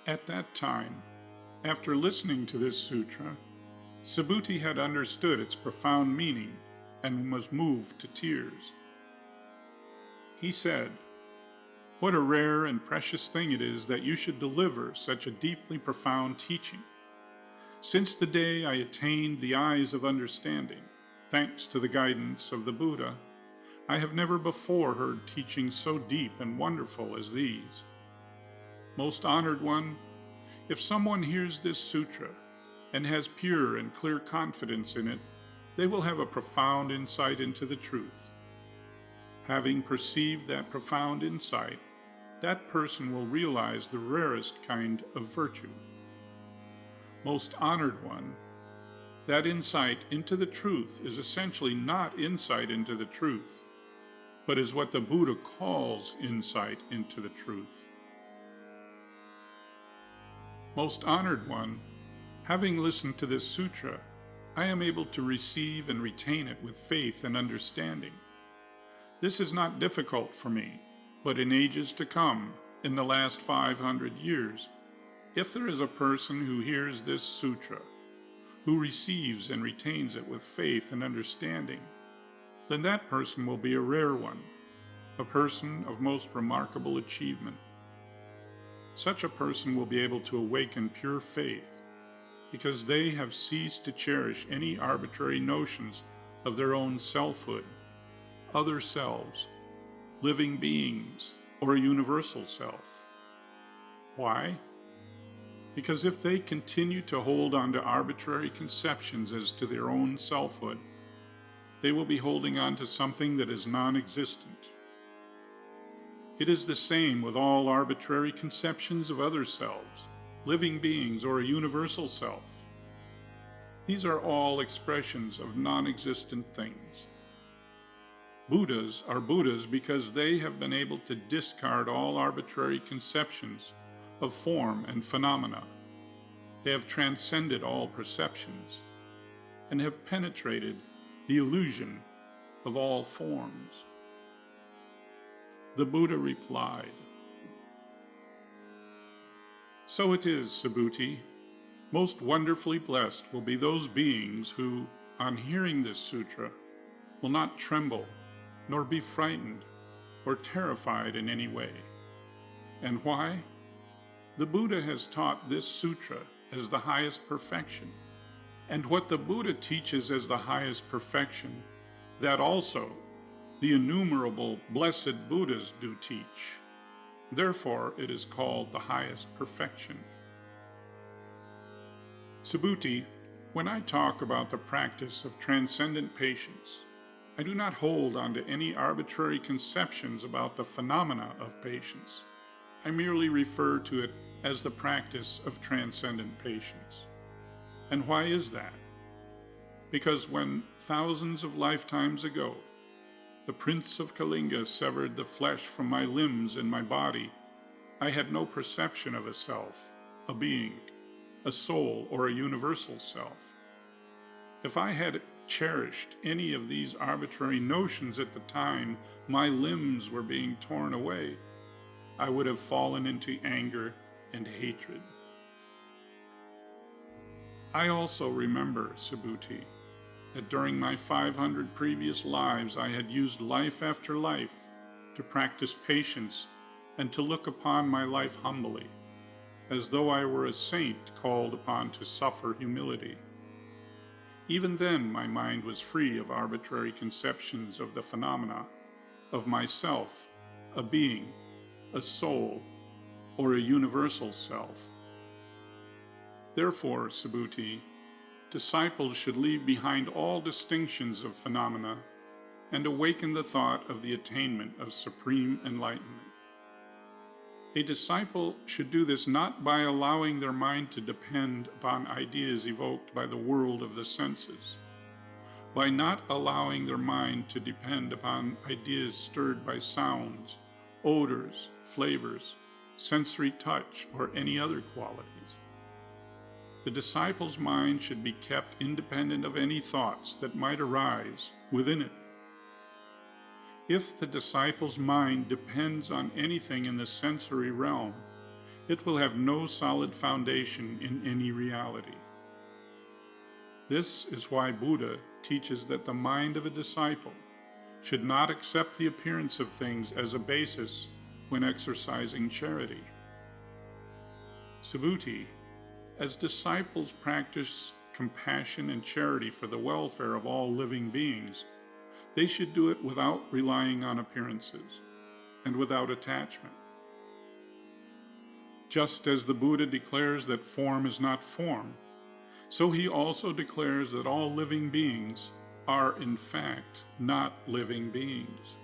At that time, after listening to this sutra, Subhuti had understood its profound meaning and was moved to tears. He said, "What a rare and precious thing it is that you should deliver such a deeply profound teaching. Since the day I attained the eyes of understanding, thanks to the guidance of the Buddha, I have never before heard teachings so deep and wonderful as these. Most honored one, if someone hears this sutra and has pure and clear confidence in it, they will have a profound insight into the truth. Having perceived that profound insight, that person will realize the rarest kind of virtue. Most honored one, that insight into the truth is essentially not insight into the truth, but is what the Buddha calls insight into the truth. Most honored one, having listened to this sutra, I am able to receive and retain it with faith and understanding. This is not difficult for me, but in ages to come, in the last 500 years, if there is a person who hears this sutra, who receives and retains it with faith and understanding, then that person will be a rare one, a person of most remarkable achievement. Such a person will be able to awaken pure faith, because they have ceased to cherish any arbitrary notions of their own selfhood, other selves, living beings, or a universal self. Why? Because if they continue to hold on to arbitrary conceptions as to their own selfhood, they will be holding on to something that is non-existent. It is the same with all arbitrary conceptions of other selves, living beings, or a universal self. These are all expressions of non-existent things. Buddhas are Buddhas because they have been able to discard all arbitrary conceptions of form and phenomena. They have transcended all perceptions and have penetrated the illusion of all forms. The Buddha replied, "So it is, Subhuti. Most wonderfully blessed will be those beings who, on hearing this sutra, will not tremble, nor be frightened or terrified in any way. And why? The Buddha has taught this sutra as the highest perfection, and what the Buddha teaches as the highest perfection, that also the innumerable blessed Buddhas do teach. Therefore it is called the highest perfection." Subhuti, when I talk about the practice of transcendent patience, I do not hold on to any arbitrary conceptions about the phenomena of patience. I merely refer to it as the practice of transcendent patience. And why is that? Because when, thousands of lifetimes ago, the Prince of Kalinga severed the flesh from my limbs and my body, I had no perception of a self, a being, a soul, or a universal self. If I had cherished any of these arbitrary notions at the time my limbs were being torn away, I would have fallen into anger and hatred. I also remember, Subhuti, that during my 500 previous lives I had used life after life to practice patience and to look upon my life humbly, as though I were a saint called upon to suffer humility. Even then my mind was free of arbitrary conceptions of the phenomena, of myself, a being, a soul, or a universal self. Therefore, Subhuti, disciples should leave behind all distinctions of phenomena and awaken the thought of the attainment of supreme enlightenment. A disciple should do this not by allowing their mind to depend upon ideas evoked by the world of the senses, by not allowing their mind to depend upon ideas stirred by sounds, odors, flavors, sensory touch, or any other qualities. The disciple's mind should be kept independent of any thoughts that might arise within it. If the disciple's mind depends on anything in the sensory realm, it will have no solid foundation in any reality. This is why Buddha teaches that the mind of a disciple should not accept the appearance of things as a basis when exercising charity. Subhuti, as disciples practice compassion and charity for the welfare of all living beings, they should do it without relying on appearances and without attachment. Just as the Buddha declares that form is not form, so he also declares that all living beings are in fact not living beings.